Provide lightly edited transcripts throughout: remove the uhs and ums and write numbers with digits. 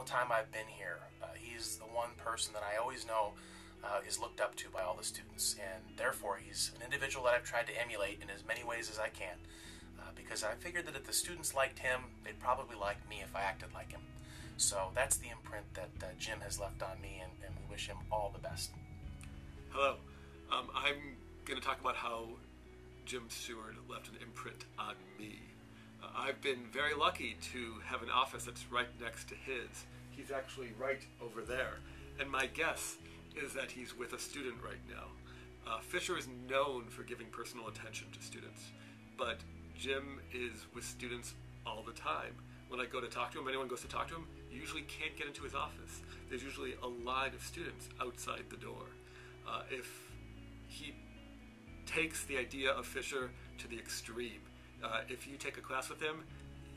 time I've been here. He's the one person that I always know is looked up to by all the students, and therefore he's an individual that I've tried to emulate in as many ways as I can, because I figured that if the students liked him, they'd probably like me if I acted like him. So that's the imprint that Jim has left on me, and we wish him all the best. Hello. I'm going to talk about how Jim Seward left an imprint on me. I've been very lucky to have an office that's right next to his. He's actually right over there. And my guess is that he's with a student right now. Fisher is known for giving personal attention to students, but Jim is with students all the time. When I go to talk to him, anyone goes to talk to him, you usually can't get into his office. There's usually a line of students outside the door. If he takes the idea of Fisher to the extreme, if you take a class with him,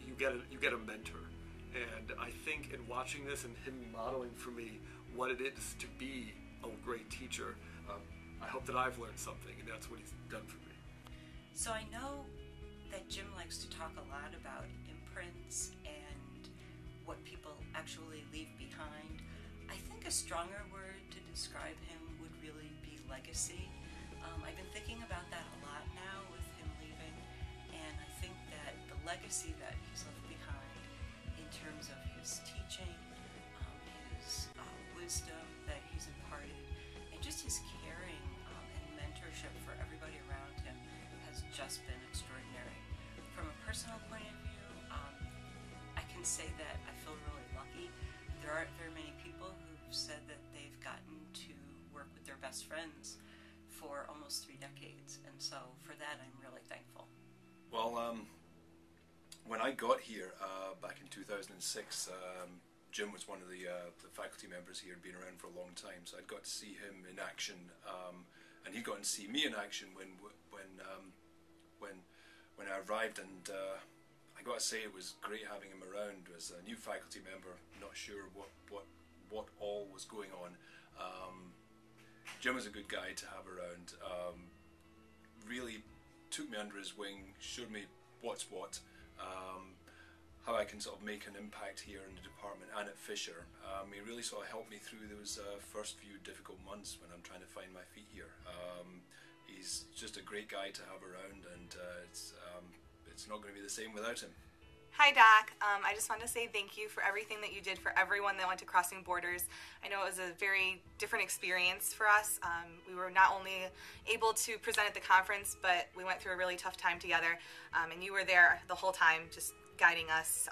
you get a mentor. And I think in watching this and him modeling for me what it is to be a great teacher, I hope that I've learned something, and that's what he's done for me. So I know that Jim likes to talk a lot about imprints and what people actually leave behind. I think a stronger word to describe him would really be legacy. I've been thinking about that a lot now with him leaving, and I think that the legacy that he's left behind in terms of his teaching, his wisdom that he's imparted, and just his caring and mentorship for everybody around him has just been extraordinary. From a personal point of view, I can say that I feel really lucky. There aren't very many people who've said that they've gotten to work with their best friends for almost 3 decades, and so for that I'm really thankful. Well, when I got here back in 2006, Jim was one of the faculty members here, had been around for a long time, so I'd got to see him in action, and he got to see me in action when I arrived, and I got to say it was great having him around. As a new faculty member, not sure what all was going on. Jim was a good guy to have around. Really took me under his wing, showed me what's what, how I can sort of make an impact here in the department and at Fisher. He really sort of helped me through those first few difficult months when I'm trying to find my feet here. He's just a great guy to have around, and it's not going to be the same without him. Hi Doc, I just want to say thank you for everything that you did for everyone that went to Crossing Borders. I know it was a very different experience for us. We were not only able to present at the conference, but we went through a really tough time together, and you were there the whole time just guiding us,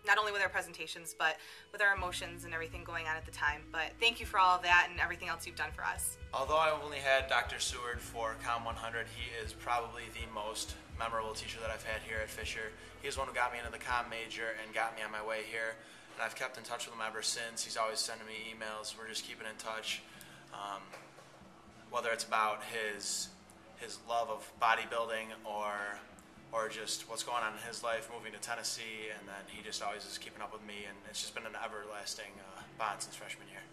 not only with our presentations, but with our emotions and everything going on at the time. But thank you for all of that and everything else you've done for us. Although I've only had Dr. Seward for Com 100, he is probably the most memorable teacher that I've had here at Fisher. He's the one who got me into the Com major and got me on my way here, and I've kept in touch with him ever since. He's always sending me emails. We're just keeping in touch, whether it's about his love of bodybuilding or just what's going on in his life, moving to Tennessee, and then he just always is keeping up with me, and it's just been an everlasting bond since freshman year.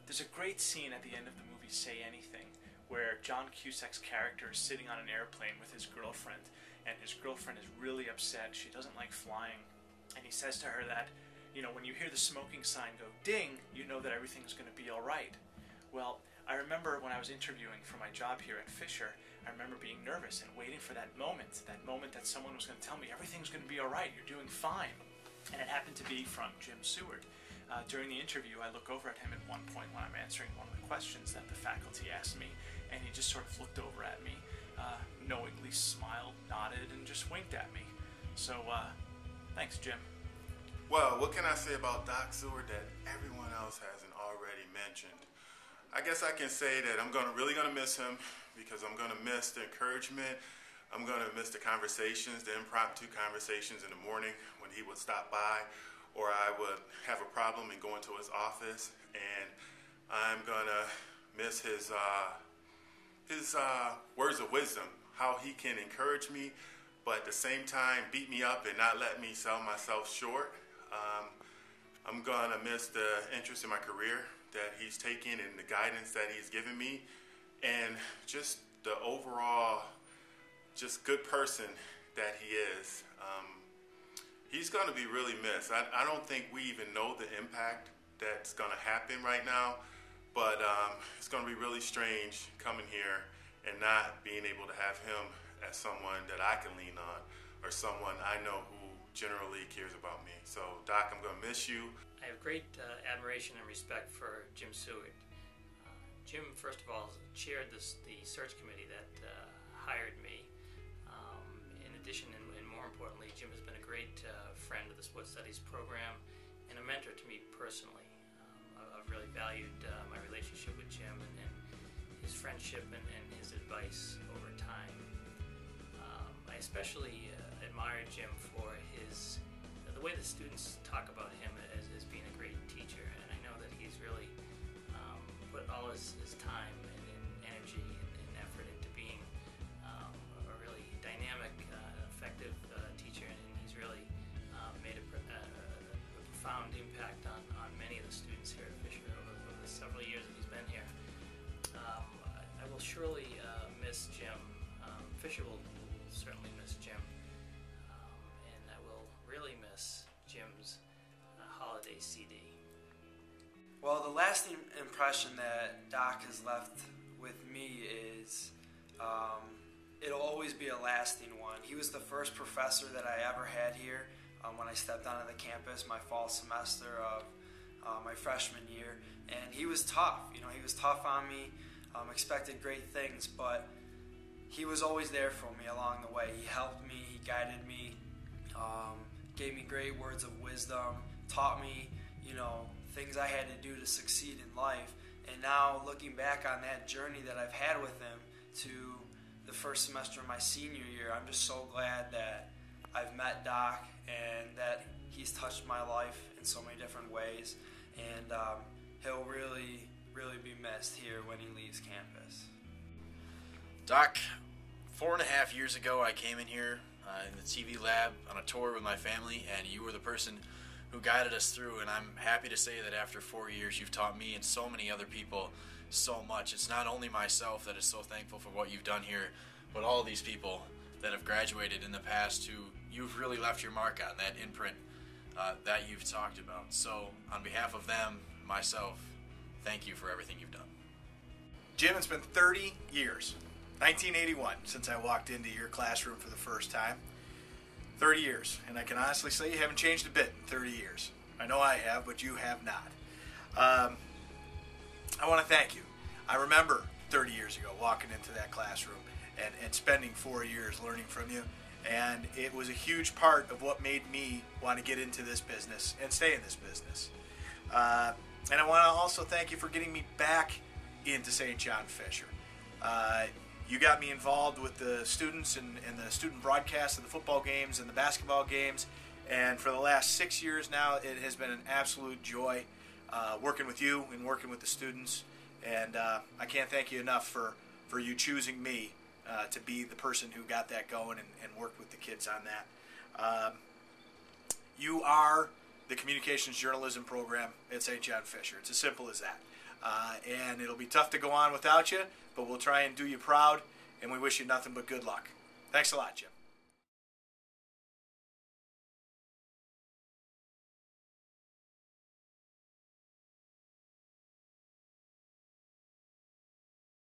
There's a great scene at the end of the movie Say Anything where John Cusack's character is sitting on an airplane with his girlfriend, and his girlfriend is really upset. She doesn't like flying, and he says to her that, you know, when you hear the smoking sign go ding, you know that everything's going to be all right. Well, I remember when I was interviewing for my job here at Fisher, I remember being nervous and waiting for that moment that someone was going to tell me everything's going to be all right, you're doing fine. And it happened to be from Jim Seward. During the interview, I look over at him at one point when I'm answering one of the questions that the faculty asked me, and he just sort of looked over at me, knowingly smiled, nodded, and just winked at me. So, thanks, Jim. Well, what can I say about Doc Seward that everyone else hasn't already mentioned? I guess I can say that I'm really gonna miss him, because I'm gonna miss the encouragement. I'm gonna miss the conversations, the impromptu conversations in the morning when he would stop by, or I would have a problem and go into his office, and I'm gonna miss his words of wisdom, how he can encourage me, but at the same time beat me up and not let me sell myself short. I'm gonna miss the interest in my career that he's taken and the guidance that he's given me, and just the overall just good person that he is. he's going to be really missed. I don't think we even know the impact that's going to happen right now, but it's going to be really strange coming here and not being able to have him as someone that I can lean on, or someone I know who generally cares about me. So, Doc, I'm going to miss you. I have great admiration and respect for Jim Seward. Jim, first of all, chaired the search committee that hired me. In addition, and more importantly, Jim has been a great friend of the Sports Studies program and a mentor to me personally. I've really valued my relationship with Jim and his friendship and his advice over time. I especially admire Jim for the way the students talk about him as being a great teacher, and I know that he's really put all his time and energy and effort into being a really dynamic, effective teacher, and he's really made a profound impact on many of the students here at Fisher over the several years that he's been here. I will surely miss Jim. Fisher will certainly miss Jim, and I will really miss Jim's holiday CD. Well, the lasting impression that Doc has left with me is it'll always be a lasting one. He was the first professor that I ever had here when I stepped onto the campus my fall semester of my freshman year, and he was tough. You know, he was tough on me, expected great things, but he was always there for me along the way. He helped me, he guided me, gave me great words of wisdom, taught me, things I had to do to succeed in life. And now, looking back on that journey that I've had with him to the first semester of my senior year, I'm just so glad that I've met Doc and that he's touched my life in so many different ways. And he'll really, really be missed here when he leaves campus. Doc, 4.5 years ago I came in here in the TV lab on a tour with my family, and you were the person who guided us through, and I'm happy to say that after 4 years you've taught me and so many other people so much. It's not only myself that is so thankful for what you've done here, but all these people that have graduated in the past who you've really left your mark on, that imprint that you've talked about. So on behalf of them, myself, thank you for everything you've done. Jim, it's been 30 years, 1981, since I walked into your classroom for the first time. 30 years, and I can honestly say you haven't changed a bit in 30 years. I know I have, but you have not. I want to thank you. I remember 30 years ago walking into that classroom and spending 4 years learning from you, and it was a huge part of what made me want to get into this business and stay in this business. And I want to also thank you for getting me back into St. John Fisher. You got me involved with the students and the student broadcast of the football games and the basketball games, and for the last 6 years now, it has been an absolute joy working with you and working with the students, and I can't thank you enough for you choosing me to be the person who got that going and worked with the kids on that. You are the communications journalism program at St. John Fisher. It's as simple as that. And it'll be tough to go on without you, but we'll try and do you proud, and we wish you nothing but good luck. Thanks a lot, Jim.